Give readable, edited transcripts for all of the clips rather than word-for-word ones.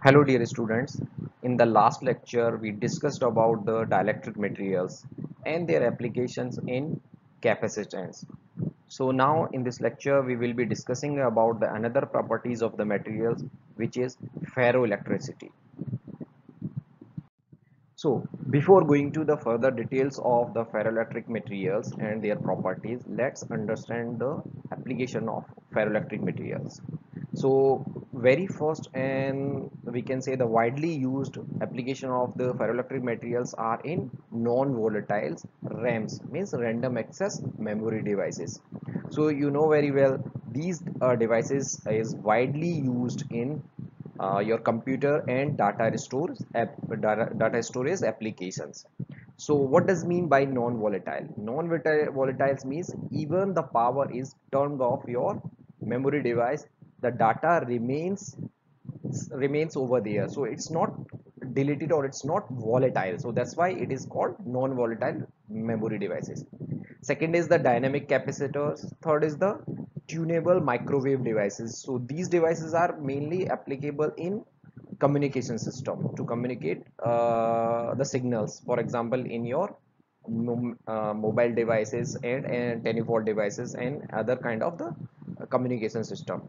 Hello dear students, in the last lecture we discussed about the dielectric materials and their applications in capacitance. So now in this lecture we will be discussing about the another properties of the materials, which is ferroelectricity. So before going to the further details of the ferroelectric materials and their properties, let's understand the application of ferroelectric materials. So very first, and we can say the widely used application of the ferroelectric materials are in non-volatiles RAMs, means random access memory devices. So you know very well these devices is widely used in your computer and data storage applications. So what does mean by non-volatile? Non-volatiles means even the power is turned off your memory device, the data remains over there, so it's not deleted or it's not volatile, so that's why it is called non-volatile memory devices. Second is the dynamic capacitors. Third is the tunable microwave devices. So these devices are mainly applicable in communication system to communicate the signals, for example in your mobile devices and telephone devices and other kind of the communication system.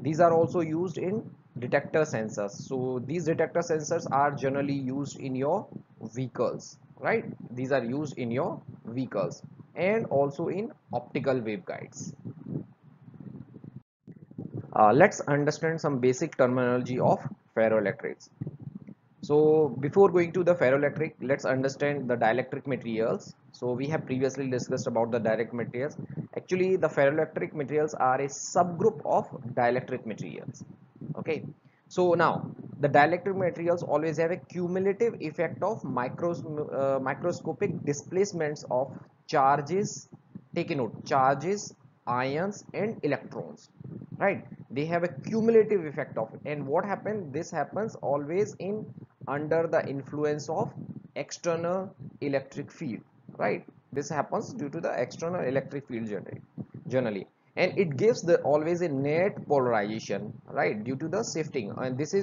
These are also used in detector sensors. So these detector sensors are generally used in your vehicles, right? These are used in your vehicles and also in optical waveguides. Let's understand some basic terminology of ferroelectrics. So before going to the ferroelectric, let's understand the dielectric materials. So we have previously discussed about the dielectric materials. Actually, the ferroelectric materials are a subgroup of dielectric materials. Okay. So now the dielectric materials always have a cumulative effect of microscopic displacements of charges. Take a note: charges, ions, and electrons. Right? They have a cumulative effect of it. And what happens? This happens always in under the influence of external electric field, right? This happens due to the external electric field generally, and it gives the always a net polarization, right, due to the shifting. And this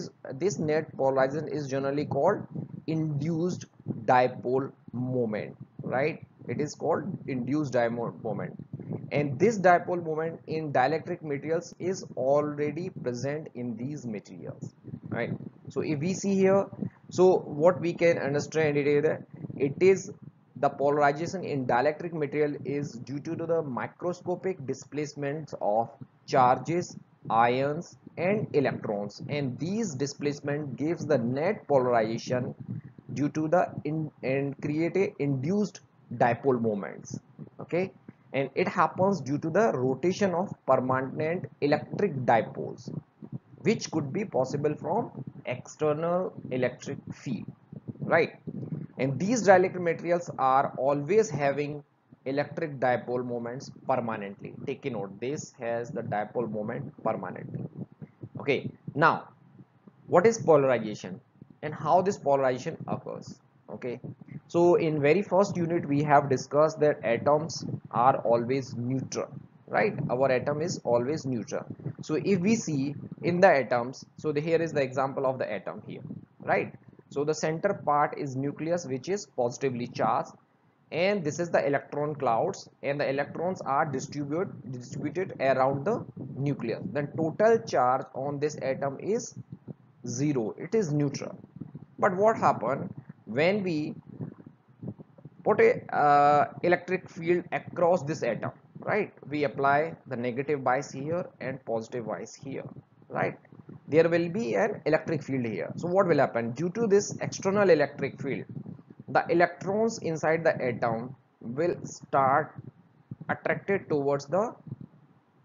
net polarization is generally called induced dipole moment, right? It is called induced dipole moment, and this dipole moment in dielectric materials is already present in these materials, right? So if we see here, so what we can understand it is that it is the polarization in dielectric material is due to the microscopic displacements of charges, ions, and electrons, and these displacement gives the net polarization due to the and create a induced dipole moments. Okay, and it happens due to the rotation of permanent electric dipoles, which could be possible from external electric field, right? And these dielectric materials are always having electric dipole moments permanently. Take a note, this has the dipole moment permanently. Okay, now what is polarization and how this polarization occurs? Okay, so in very first unit we have discussed that atoms are always neutral, right? Our atom is always neutral. So if we see in the atoms, so here is the example of the atom here, right? So the center part is nucleus, which is positively charged, and this is the electron clouds, and the electrons are distributed around the nucleus. Then total charge on this atom is zero, it is neutral. But what happened when we put a electric field across this atom, right? We apply the negative bias here and positive bias here, right? There will be an electric field here. So what will happen due to this external electric field? The electrons inside the atom will start attracted towards the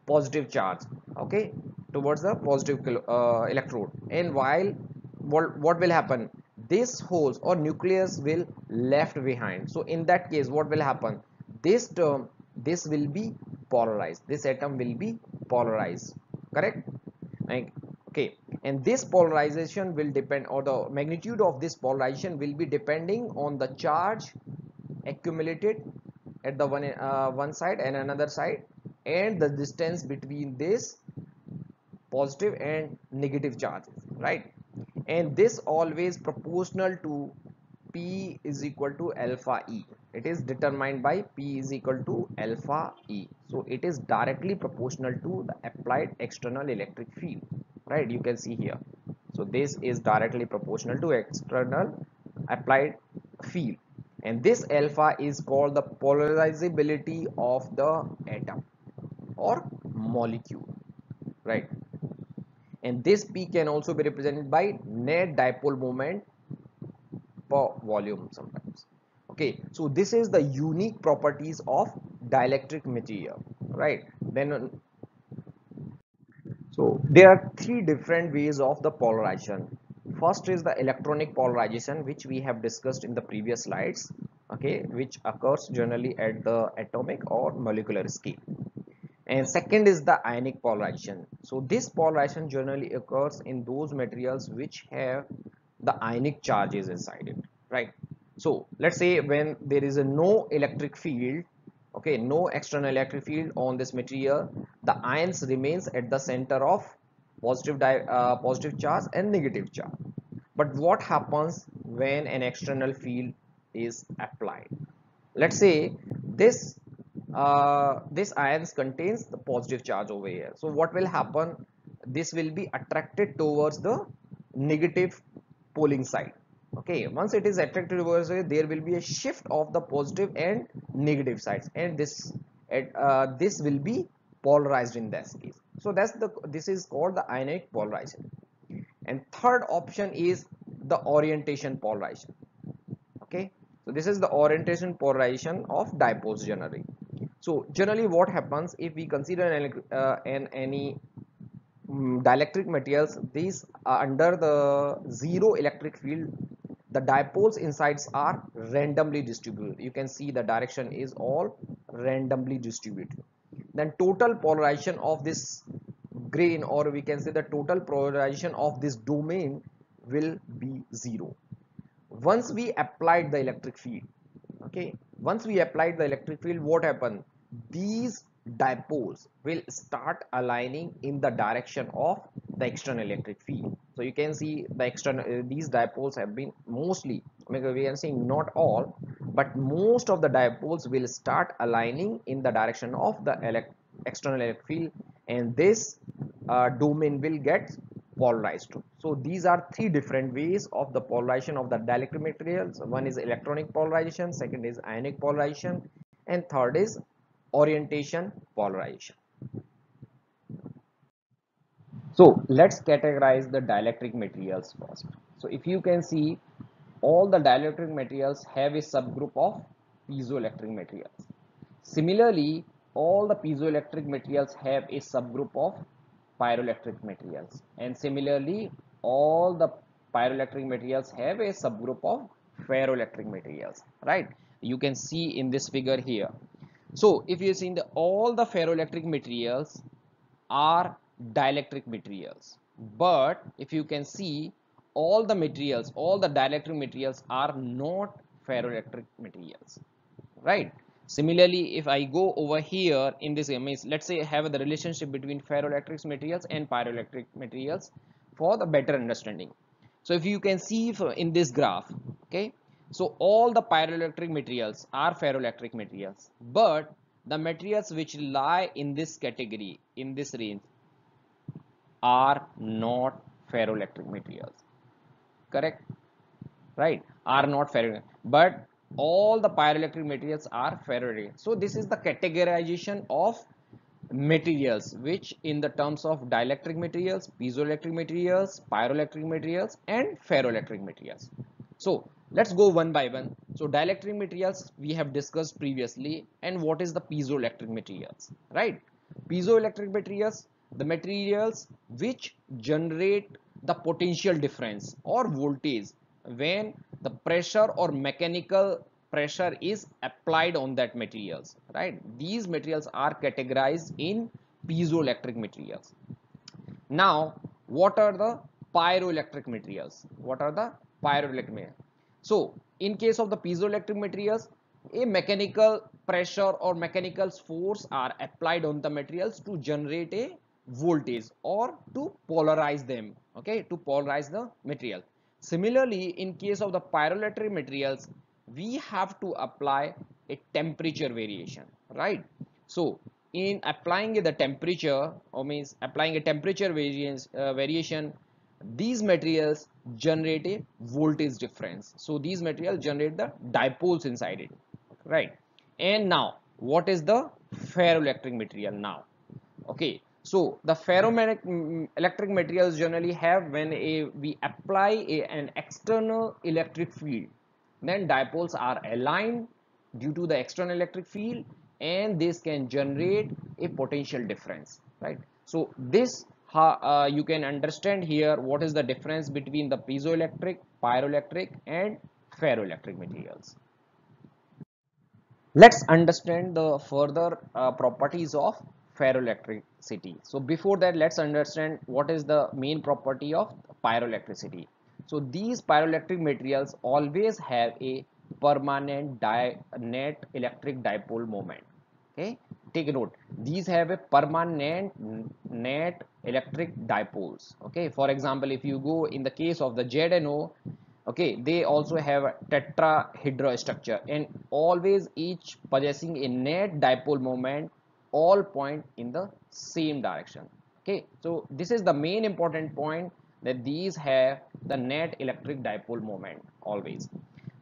positive charge, okay, towards the positive electrode. And while what will happen, this holes or nucleus will left behind. So in that case what will happen, this term, this will be polarized, this atom will be polarized, correct? Like, okay, and this polarization will depend, or the magnitude of this polarization will be depending on the charge accumulated at the one side and another side, and the distance between this positive and negative charges, right? and this always proportional to P is equal to alpha E. It is determined by P is equal to alpha E. So it is directly proportional to the applied external electric field, right? You can see here. So this is directly proportional to external applied field, and this alpha is called the polarizability of the atom or molecule, right? And this P can also be represented by net dipole moment per volume sometimes. Okay, so this is the unique properties of dielectric material, right? Then so there are three different ways of the polarization. First is the electronic polarization, which we have discussed in the previous slides, okay, which occurs generally at the atomic or molecular scale. And second is the ionic polarization. So this polarization generally occurs in those materials which have the ionic charges inside it, right? So let's say when there is a no electric field, okay, no external electric field on this material, the ions remains at the center of positive charge and negative charge. But what happens when an external field is applied? Let's say this ions contains the positive charge over here. So what will happen? This will be attracted towards the negative polling side. Okay, once it is attracted towards it, there will be a shift of the positive and negative sides, and this will be polarized in this case. So this is called the ionic polarization. And third option is the orientation polarization. Okay, so this is the orientation polarization of dipoles generally. So generally what happens if we consider any dielectric materials, these are under the zero electric field, the dipoles insides are randomly distributed. You can see the direction is all randomly distributed. Then total polarization of this grain, or we can say the total polarization of this domain, will be zero once we applied the electric field. Okay, once we applied the electric field, what happened? These dipoles will start aligning in the direction of the external electric field. So you can see the external these dipoles have been mostly, we are saying not all, but most of the dipoles will start aligning in the direction of the external electric field, and this domain will get polarized. So these are three different ways of the polarization of the dielectric materials. One is electronic polarization, second is ionic polarization, and third is orientation polarization. So let's categorize the dielectric materials first. So if you can see, all the dielectric materials have a subgroup of piezoelectric materials. Similarly, all the piezoelectric materials have a subgroup of pyroelectric materials, and similarly all the pyroelectric materials have a subgroup of ferroelectric materials, right? You can see in this figure here. So if you see, all the ferroelectric materials are dielectric materials, but if you can see, all the dielectric materials are not ferroelectric materials, right? Similarly, if I go over here in this image, let's say I have the relationship between ferroelectric materials and pyroelectric materials for the better understanding. So if you can see in this graph, okay, so all the pyroelectric materials are ferroelectric materials, but the materials which lie in this category, in this range, are not ferroelectric materials, correct? Right, are not ferroelectric, but all the pyroelectric materials are ferroelectric. So this is the categorization of materials, which in the terms of dielectric materials, piezoelectric materials, pyroelectric materials, and ferroelectric materials. So let's go one by one. So dielectric materials we have discussed previously, and what is the piezoelectric materials, right? Piezoelectric materials, the materials which generate the potential difference or voltage when the pressure or mechanical pressure is applied on that materials, right? These materials are categorized in piezoelectric materials. Now what are the pyroelectric materials? What are the pyroelectric materials? So in case of the piezoelectric materials, a mechanical pressure or mechanical force are applied on the materials to generate a voltage or to polarize them, okay, to polarize the material. Similarly, in case of the pyroelectric materials, we have to apply a temperature variation, right? So in applying the temperature, or means applying a temperature variation, these materials generate a voltage difference. So these materials generate the dipoles inside it, right? And now what is the ferroelectric material now? Okay, so the ferroelectric materials generally have, when we apply an external electric field, then dipoles are aligned due to the external electric field, and this can generate a potential difference, right? So this you can understand here what is the difference between the piezoelectric, pyroelectric and ferroelectric materials. Let's understand the further properties of ferroelectricity. So before that, let's understand what is the main property of pyroelectricity. So these pyroelectric materials always have a permanent net electric dipole moment. Okay, take a note, these have a permanent net electric dipoles. Okay, for example, if you go in the case of the ZNO, okay, they also have a tetrahedral structure, and always each possessing a net dipole moment, all point in the same direction. Okay, so this is the main important point, that these have the net electric dipole moment always.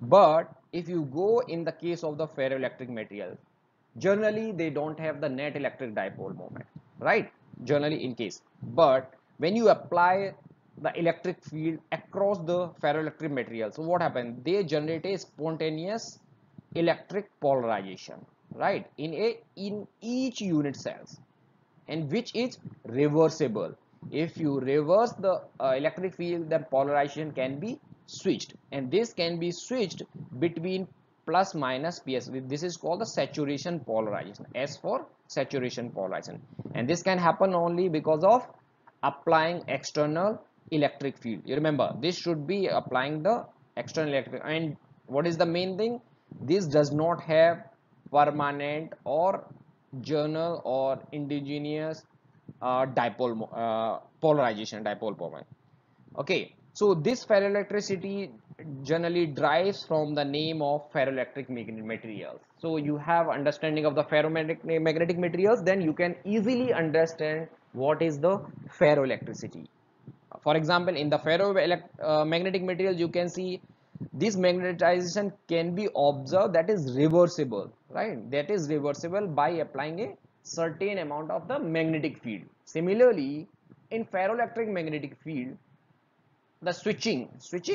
But if you go in the case of the ferroelectric material, generally they don't have the net electric dipole moment, right? Generally in case, but when you apply the electric field across the ferroelectric material, so what happens, they generate a spontaneous electric polarization, right, in each unit cells, and which is reversible. If you reverse the electric field, then polarization can be switched, and this can be switched between plus minus ps. This is called the saturation polarization, S for saturation polarization, and this can happen only because of applying external electric field. You remember, this should be applying the external electric. And what is the main thing, this does not have permanent or journal or indigenous dipole polarization, dipole moment. Okay, so this ferroelectricity generally derives from the name of ferroelectric materials. So you have understanding of the ferromagnetic materials, then you can easily understand what is the ferroelectricity. For example, in the ferromagnetic materials, you can see this magnetization can be observed, that is reversible, right? That is reversible by applying a certain amount of the magnetic field. Similarly, in ferroelectric magnetic field, the switching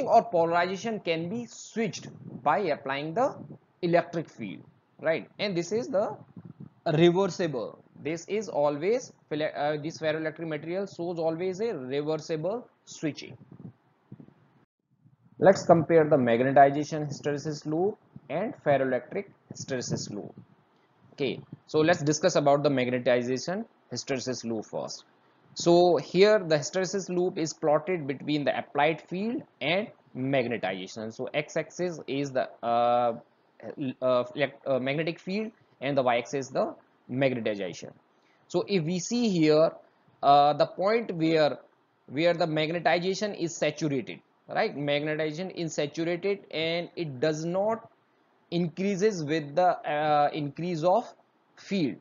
or polarization can be switched by applying the electric field, right? And this is the reversible. This is always this ferroelectric material shows always a reversible switching. Let's compare the magnetization hysteresis loop and ferroelectric hysteresis loop. Okay, so let's discuss about the magnetization hysteresis loop first. So here the hysteresis loop is plotted between the applied field and magnetization. So x-axis is the magnetic field, and the y-axis the magnetization. So if we see here the point where the magnetization is saturated, right? Magnetization is saturated, and it does not increases with the increase of field.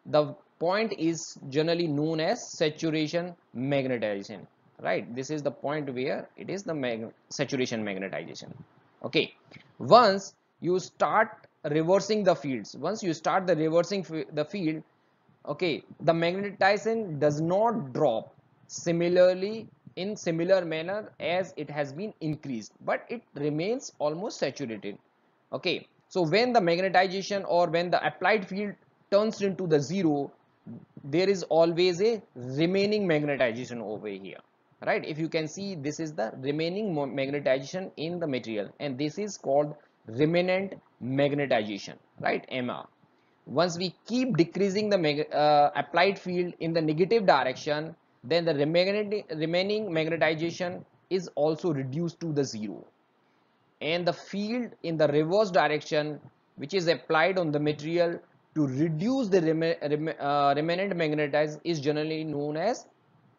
The point is generally known as saturation magnetization, right? This is the point where it is the saturation magnetization. Okay, once you start reversing the fields, once you start the reversing the field, okay, the magnetization does not drop similarly in similar manner as it has been increased, but it remains almost saturated. Okay, so when the magnetization or when the applied field turns into the zero, there is always a remaining magnetization over here, right? If you can see, this is the remaining magnetization in the material, and this is called remnant magnetization, right? MR. Once we keep decreasing the applied field in the negative direction, then the remaining magnetization is also reduced to the zero, and the field in the reverse direction which is applied on the material to reduce the remnant magnetism is generally known as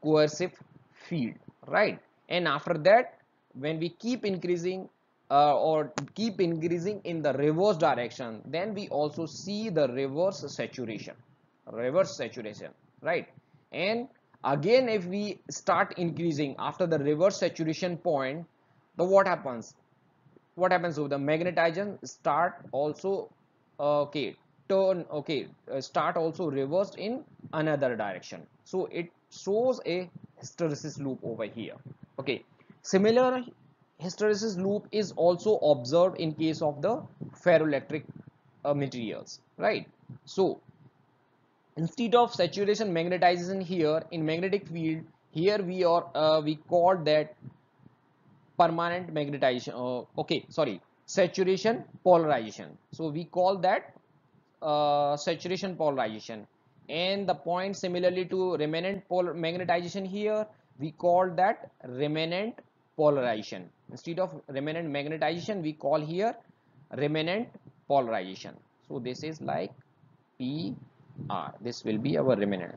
coercive field, right? And after that, when we keep increasing or keep increasing in the reverse direction, then we also see the reverse saturation, right? And again, if we start increasing after the reverse saturation point, then what happens with the magnetism start also okay turn okay start also reversed in another direction, so it shows a hysteresis loop over here. Okay, similar hysteresis loop is also observed in case of the ferroelectric materials, right? So instead of saturation magnetization here in magnetic field, here we call that permanent magnetization, okay, sorry, saturation polarization. So we call that saturation polarization, and the point similarly to remnant magnetization, here we call that remnant polarization. Instead of remnant magnetization, we call here remnant polarization. So this is like PR, this will be our remnant.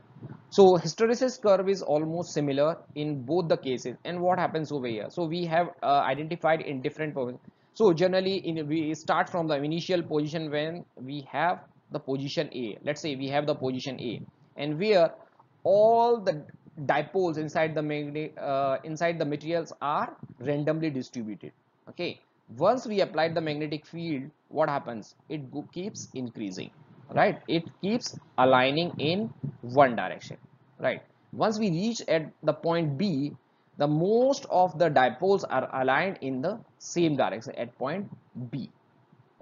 So hysteresis curve is almost similar in both the cases. And what happens over here? So we have identified in different positions. So generally we start from the initial position when we have the position A. Let's say we have the position A, and where all the dipoles inside the materials are randomly distributed. Okay, once we applied the magnetic field, what happens? It keeps increasing, right? It keeps aligning in one direction, right? Once we reach at the point B, the most of the dipoles are aligned in the same direction at point B.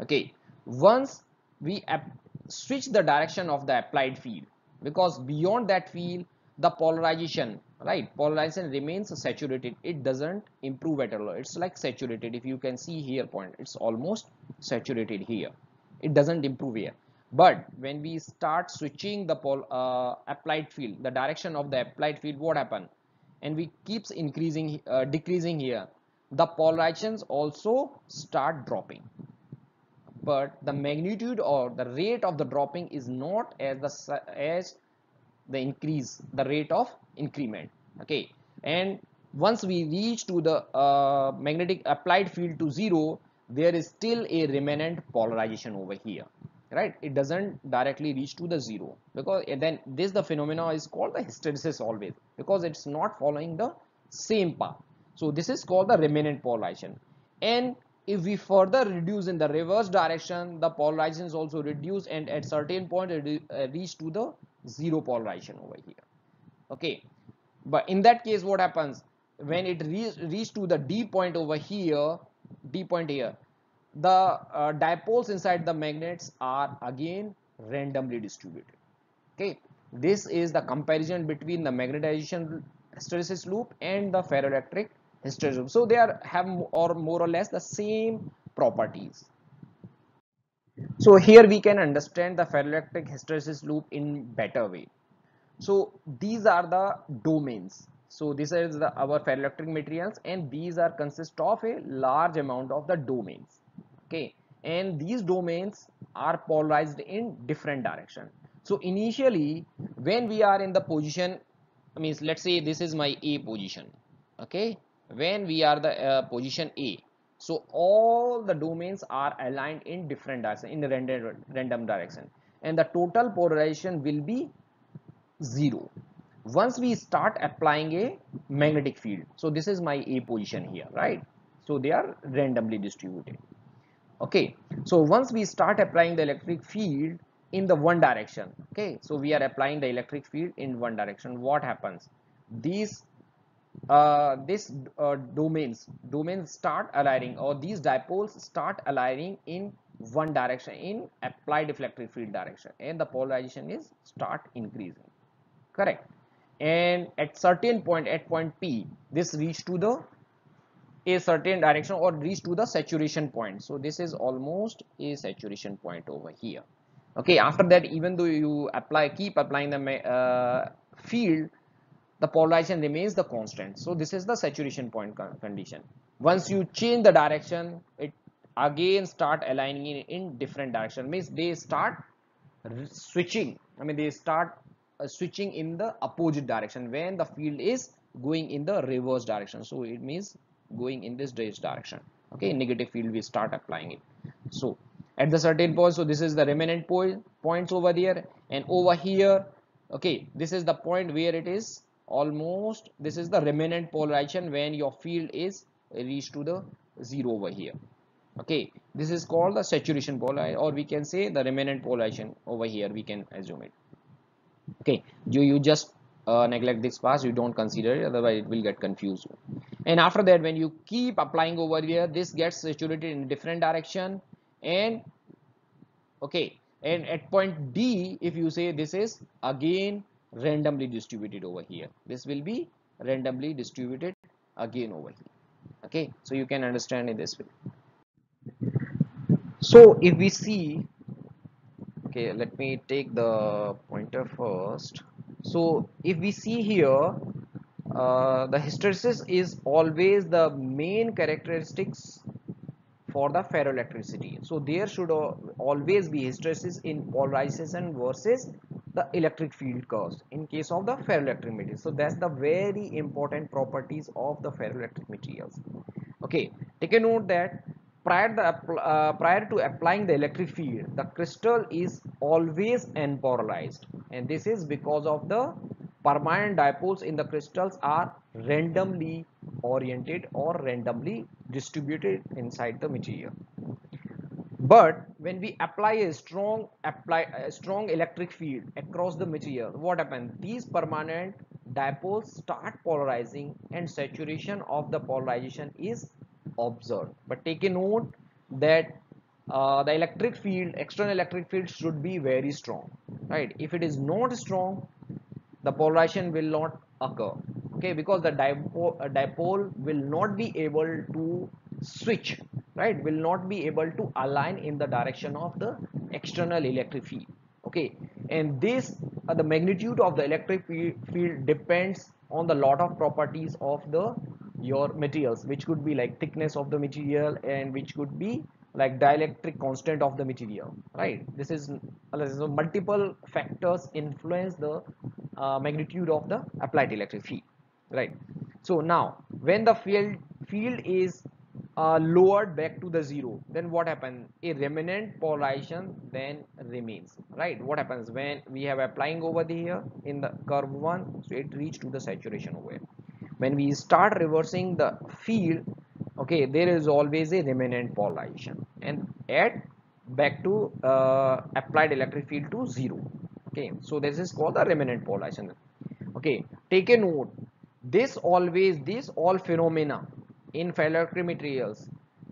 Okay, once we switch the direction of the applied field, because beyond that field the polarization, right, polarization remains saturated, it doesn't improve at all, it's like saturated. If you can see here point, it's almost saturated here, it doesn't improve here. But when we start switching the applied field, the direction of the applied field, what happen? And we keeps increasing decreasing here, the polarizations also start dropping, but the magnitude or the rate of the dropping is not as the increase, the rate of increment. Okay, and once we reach to the magnetic applied field to 0, there is still a remnant polarization over here, right? It doesn't directly reach to the 0, because then this the phenomena is called the hysteresis always, because it's not following the same path. So this is called the remnant polarization. And if we further reduce in the reverse direction, the polarization is also reduced, and at certain point it reach to the 0 polarization over here. Okay, but in that case what happens? When it reach to the D point over here, D point here, the dipoles inside the magnets are again randomly distributed. Okay, this is the comparison between the magnetization hysteresis loop and the ferroelectric hysteresis loop. So they are have or more or less the same properties. So here we can understand the ferroelectric hysteresis loop in better way. So these are the domains. So this is our ferroelectric materials, and these are consist of a large amount of the domains. Okay, and these domains are polarized in different direction. So initially when we are in the position, means let's say this is my A position. Okay, when we are the position A, so all the domains are aligned in different direction, in the random direction, and the total polarization will be 0 once we start applying a magnetic field. So this is my A position here, right? So they are randomly distributed. Okay, so once we start applying the electric field in the one direction, okay, so we are applying the electric field in one direction, what happens? These this domains start aligning, or these dipoles start aligning in one direction, in applied electric field direction, and the polarization is start increasing, correct? And at certain point, at point P, this reach to the a certain direction or reach to the saturation point. So this is almost a saturation point over here. Okay, after that, even though you keep applying the field, the polarization remains the constant. So this is the saturation point condition. Once you change the direction, it again start aligning in different direction, means they start switching, I mean they start switching in the opposite direction when the field is going in the reverse direction. So it means going in this direction. Okay, negative field we start applying it. So at the certain point, so this is the remnant points over there, and over here, okay, this is the point where it is almost, this is the remnant polarization when your field is reached to the zero over here. Okay, this is called the saturation polarization, or we can say the remnant polarization over here, we can assume it. Okay, you just neglect this part, you don't consider it, otherwise it will get confused. And after that, when you keep applying over here, this gets saturated in different direction. And okay, and at point D, if you say, this is again randomly distributed over here, this will be randomly distributed again over here. Okay, so you can understand in this way. So if we see, okay, let me take the pointer first. So if we see here, the hysteresis is always the main characteristics for the ferroelectricity. So there should always be hysteresis in polarization versus the electric field curves in case of the ferroelectric materials. So that's the very important properties of the ferroelectric materials. Okay, take a note that prior to applying the electric field, the crystal is always n-polarized, and this is because of the permanent dipoles in the crystals are randomly oriented or randomly distributed inside the material. But when we apply a strong electric field across the material, what happens? These permanent dipoles start polarizing, and saturation of the polarization is observed. But take a note that the electric field, external electric field, should be very strong, right? If it is not strong, the polarization will not occur. Okay, because the dipole will not be able to switch, right, will not be able to align in the direction of the external electric field. Okay, and this the magnitude of the electric field depends on the lot of properties of the your materials, which could be like thickness of the material, and which could be like dielectric constant of the material, right? This is so multiple factors influence the magnitude of the applied electric field, right? So now when the field is lowered back to the zero, then what happens? A remnant polarization then remains, right? What happens when we have applying over here in the curve one, so it reached to the saturation over here. When we start reversing the field, okay, there is always a remnant polarization, and add back to applied electric field to zero. Okay, so this is called the remnant polarization. Okay, take a note, this all phenomena in ferroelectric materials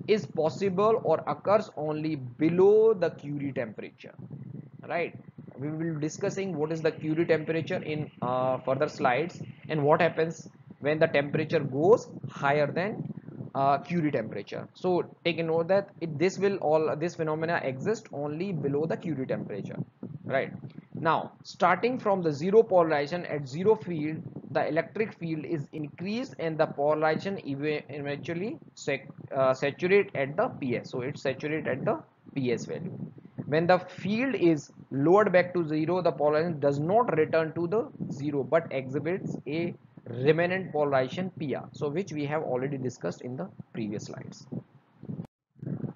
is possible or occurs only below the Curie temperature, right? We will be discussing what is the Curie temperature in further slides, and what happens when the temperature goes higher than Curie temperature. So take a note that this phenomena exist only below the Curie temperature, right? Now starting from the zero polarization at zero field, the electric field is increased, and the polarization eventually saturate at the PS. So it's saturate at the PS value. When the field is lowered back to zero, the polarization does not return to the zero but exhibits a remnant polarization PR, so which we have already discussed in the previous slides.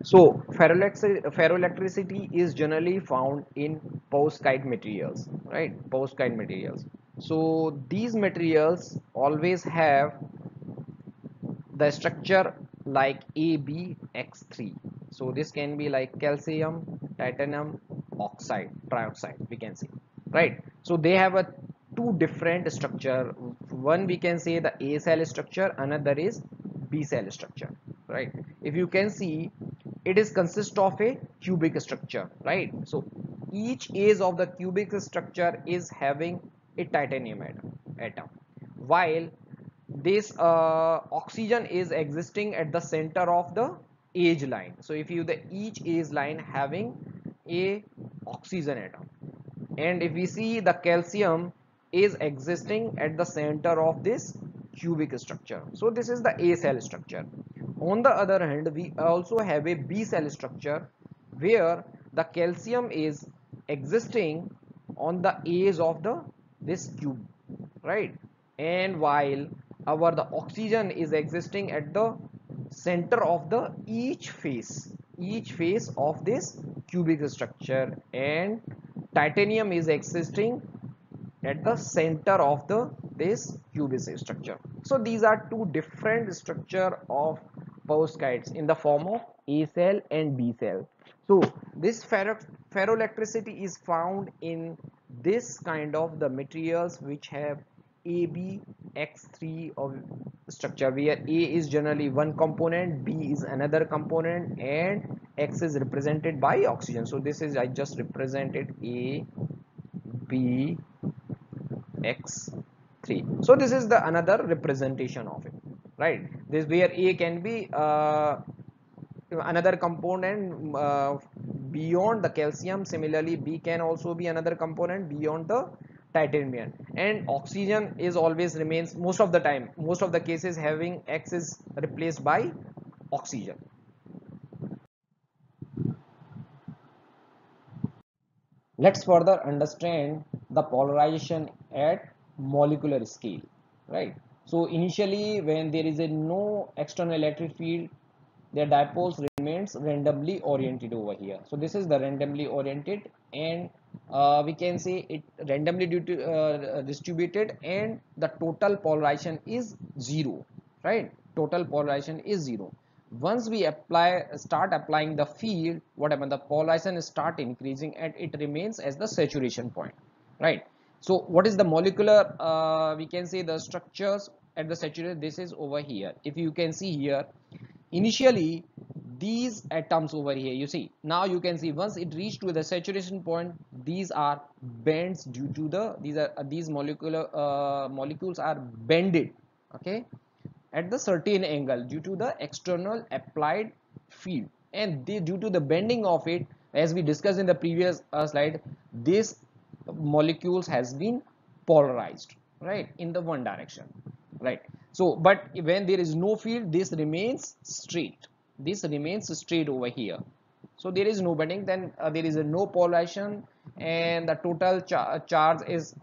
So ferroelectricity is generally found in perovskite materials, right? Perovskite materials. So these materials always have the structure like AbX3. So this can be like calcium, titanium oxide, trioxide, we can say, right? So they have a two different structure. One we can say the A cell structure, another is B cell structure, right? If you can see, it is consist of a cubic structure, right? So each edge of the cubic structure is having a titanium atom, while this oxygen is existing at the center of the edge line. So if you the each edge line having a oxygen atom, and if we see the calcium is existing at the center of this cubic structure, so this is the A cell structure. On the other hand, we also have a B cell structure where the calcium is existing on the edge of the this cube, right? And while our the oxygen is existing at the center of the each face of this cubic structure, and titanium is existing at the center of the this cubic structure. So these are two different structure of perovskites in the form of A cell and B cell. So this ferroelectricity is found in this kind of the materials which have ABX3 of structure, where A is generally one component, B is another component, and X is represented by oxygen. So this is, I just represented A, B, X3. So this is the another representation of it, right? This where A can be another component beyond the calcium. Similarly, B can also be another component beyond the titanium, and oxygen is always remains most of the time, most of the cases, having X is replaced by oxygen. Let's further understand the polarization at molecular scale, right? So initially, when there is a no external electric field, their dipoles remains randomly oriented over here. So this is the randomly oriented, and we can say it randomly due to distributed, and the total polarization is zero, right? Total polarization is zero. Once we start applying the field, what happens, the polarization start increasing and it remains as the saturation point, right? So what is the molecular, we can say the structures at the saturation, this is over here. If you can see here, initially these atoms over here, you see, now you can see once it reached to the saturation point, these are bends due to the these molecules are bended, okay, at the certain angle due to the external applied field, and due to the bending of it, as we discussed in the previous slide, these molecules has been polarized, right, in the one direction, right? So but when there is no field, this remains straight, this remains straight over here. So there is no bending, then there is a no polarization, and the total charge is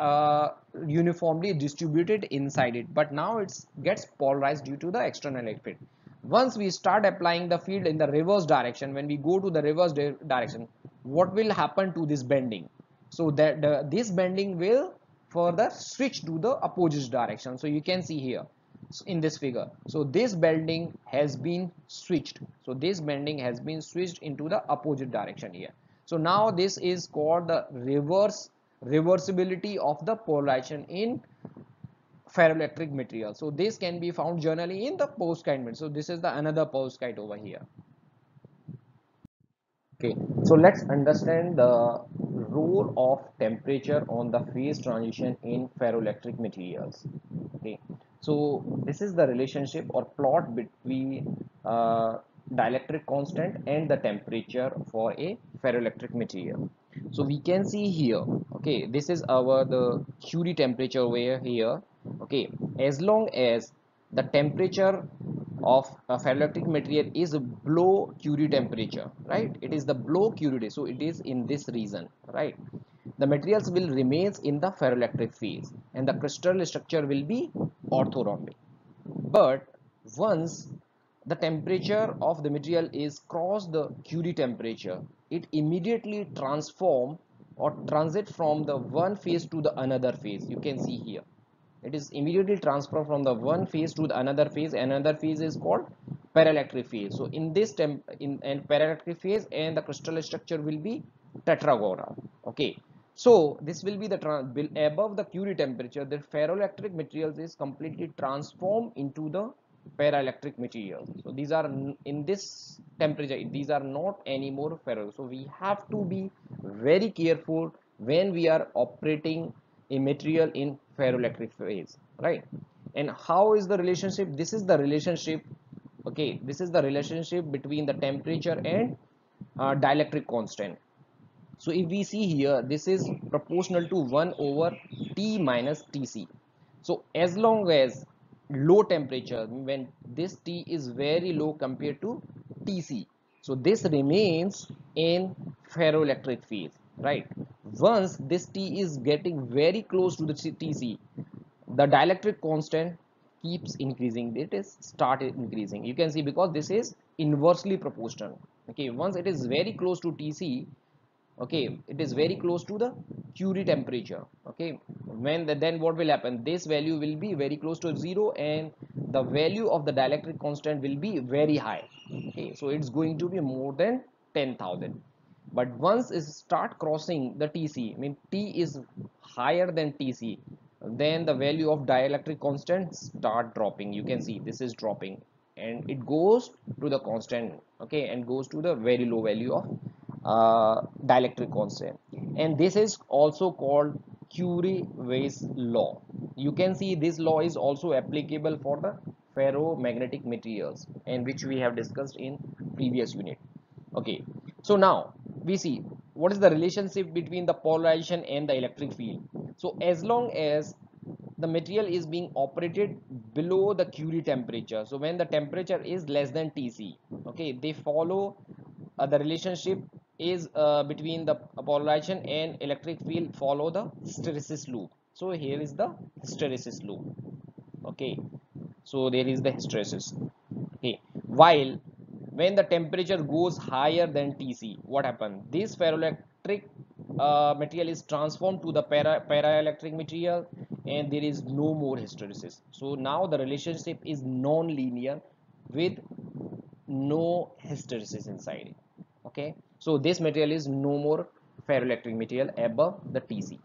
uniformly distributed inside it, but now it gets polarized due to the external electric field. Once we start applying the field in the reverse direction, when we go to the reverse direction, what will happen to this bending? So that this bending will further switch to the opposite direction. So you can see here in this figure, so this bending has been switched, so this bending has been switched into the opposite direction here. So now this is called the reversibility of the polarization in ferroelectric material. So this can be found generally in the perovskite. So this is the another perovskite over here. Okay, so let's understand the role of temperature on the phase transition in ferroelectric materials. Okay, so this is the relationship or plot between dielectric constant and the temperature for a ferroelectric material. So we can see here, okay, this is our the Curie temperature over here. Okay, as long as the temperature of a ferroelectric material is below Curie temperature, right? It is the below Curie, so it is in this region, right? The materials will remains in the ferroelectric phase, and the crystal structure will be orthorhombic. But once the temperature of the material is cross the Curie temperature, it immediately transform or transit from the one phase to the another phase. You can see here, it is immediately transferred from the one phase to the another phase. Another phase is called paraelectric phase. So in this in paraelectric phase, and the crystal structure will be tetragonal. Okay, so this will be the above the Curie temperature, the ferroelectric materials is completely transformed into the paraelectric materials. So these are in this temperature, these are not anymore ferro. So we have to be very careful when we are operating a material in ferroelectric phase, right? And how is the relationship? This is the relationship, okay, this is the relationship between the temperature and dielectric constant. So if we see here, this is proportional to 1 over T minus Tc. So as long as low temperature, when this T is very low compared to Tc, so this remains in ferroelectric phase, right? once this T is getting very close to the TC, the dielectric constant keeps increasing. It is started increasing. You can see because this is inversely proportional. Okay, once it is very close to TC, okay, it is very close to the Curie temperature. Okay, then what will happen, this value will be very close to 0 and the value of the dielectric constant will be very high. Okay, so it's going to be more than 10,000. But once it start crossing the TC, I mean T is higher than TC, then the value of dielectric constant start dropping. You can see this is dropping and it goes to the constant, okay, and goes to the very low value of dielectric constant, and this is also called Curie-Weiss law. You can see this law is also applicable for the ferromagnetic materials, and which we have discussed in previous unit. Okay, so now we see what is the relationship between the polarization and the electric field. So as long as the material is being operated below the Curie temperature, so when the temperature is less than Tc, okay, they follow the relationship is between the polarization and electric field follow the hysteresis loop. So here is the hysteresis loop. Okay, so there is the hysteresis. Okay, while when the temperature goes higher than Tc, what happens, this ferroelectric material is transformed to the paraelectric material and there is no more hysteresis. So now the relationship is non-linear with no hysteresis inside it. Okay, so this material is no more ferroelectric material above the Tc.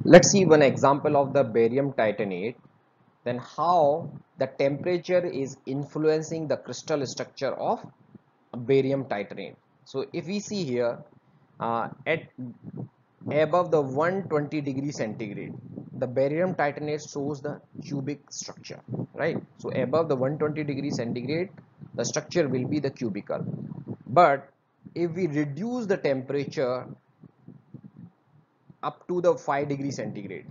Let's see one example of the barium titanate, then how the temperature is influencing the crystal structure of barium titanate. So if we see here, at above the 120 degree centigrade, the barium titanate shows the cubic structure, right? So above the 120 degree centigrade, the structure will be the cubical. But if we reduce the temperature up to the 5 degree centigrade,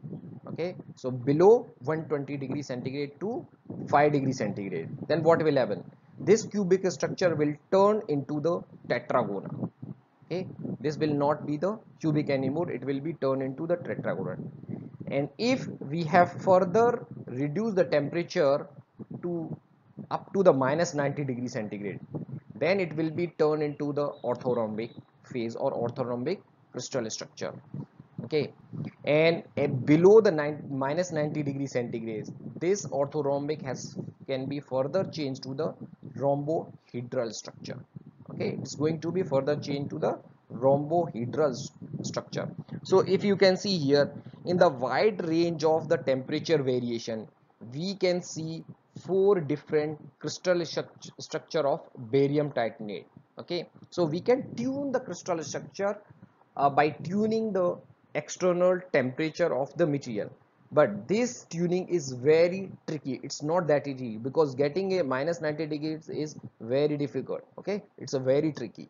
okay, so below 120 degree centigrade to 5 degree centigrade, then what will happen, this cubic structure will turn into the tetragonal. Okay, this will not be the cubic anymore, it will be turned into the tetragonal. And if we have further reduced the temperature to up to the minus 90 degree centigrade, then it will be turned into the orthorhombic phase or orthorhombic crystal structure. Okay, and below the minus 90 degree centigrade, this orthorhombic can be further changed to the rhombohedral structure. Okay, it's going to be further changed to the rhombohedral structure. So if you can see here, in the wide range of the temperature variation, we can see four different crystal structure of barium titanate. Okay, so we can tune the crystal structure by tuning the external temperature of the material, but this tuning is very tricky. It's not that easy because getting a minus 90 degrees is very difficult. Okay, it's a very tricky.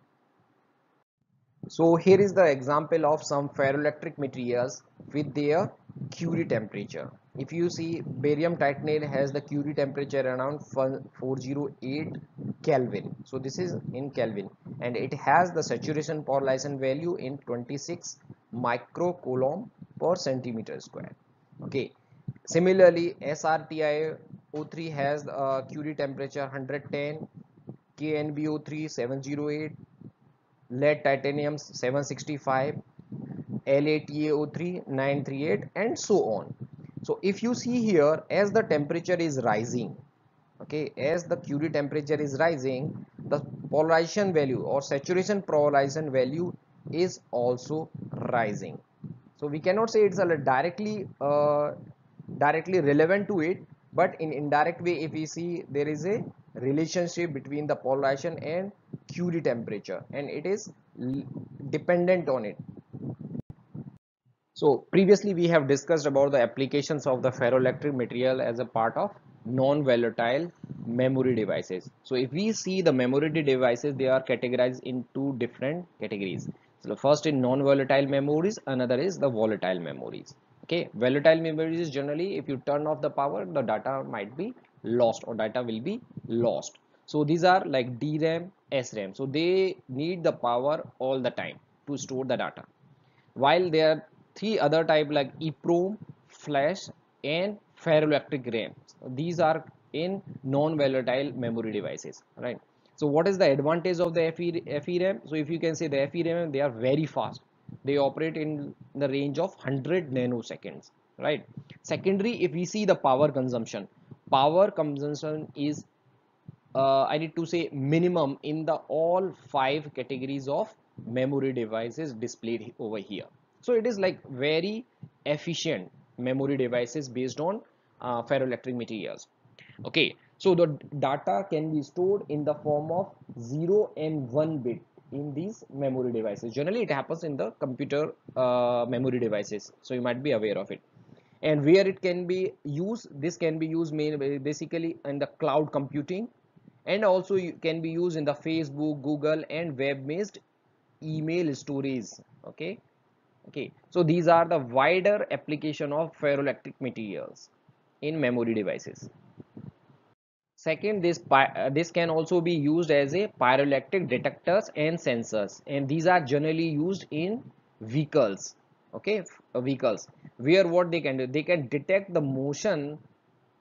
So here is the example of some ferroelectric materials with their Curie temperature. If you see, barium titanate has the Curie temperature around 408 Kelvin. So this is in Kelvin, and it has the saturation polarization value in 26 microcoulomb per centimeter square. Okay. Similarly, SrTiO3 has Curie temperature 110, KnBO3 708, lead titanium 765, LaTaO3 938, and so on. So if you see here, as the temperature is rising, okay, as the Curie temperature is rising, the polarization value or saturation polarization value is also rising. So we cannot say it's a directly relevant to it, but in indirect way, if we see, there is a relationship between the polarization and Curie temperature, and it is dependent on it. So previously we have discussed about the applications of the ferroelectric material as a part of non-volatile memory devices. So if we see the memory devices, they are categorized in two different categories. So the first in non-volatile memories, another is the volatile memories. Okay, volatile memories is generally if you turn off the power, the data might be lost or data will be lost. So these are like DRAM, SRAM. So they need the power all the time to store the data. While there are three other type like EEPROM, flash, and ferroelectric RAM. These are in non-volatile memory devices, right? So what is the advantage of the FERAM? So if you can say the FERAM, they are very fast. They operate in the range of 100 nanoseconds, right? Secondary, if we see the power consumption is I need to say minimum in the all five categories of memory devices displayed over here. So it is like very efficient memory devices based on ferroelectric materials. Okay, so the data can be stored in the form of 0 and 1 bit in these memory devices. Generally it happens in the computer memory devices, so you might be aware of it. And where it can be used, this can be used basically in the cloud computing, and also can be used in the Facebook, Google, and web based email storage. Okay, so these are the wider application of ferroelectric materials in memory devices. Second, this can also be used as a pyroelectric detectors and sensors, and these are generally used in vehicles. Okay, vehicles, where what they can do, they can detect the motion.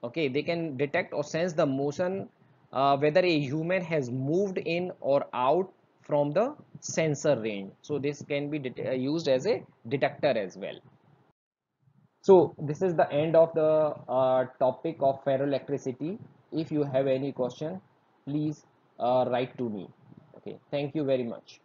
Okay, they can detect or sense the motion, whether a human has moved in or out from the sensor range. So this can be used as a detector as well. So this is the end of the topic of ferroelectricity. If you have any question, please write to me. Okay, thank you very much.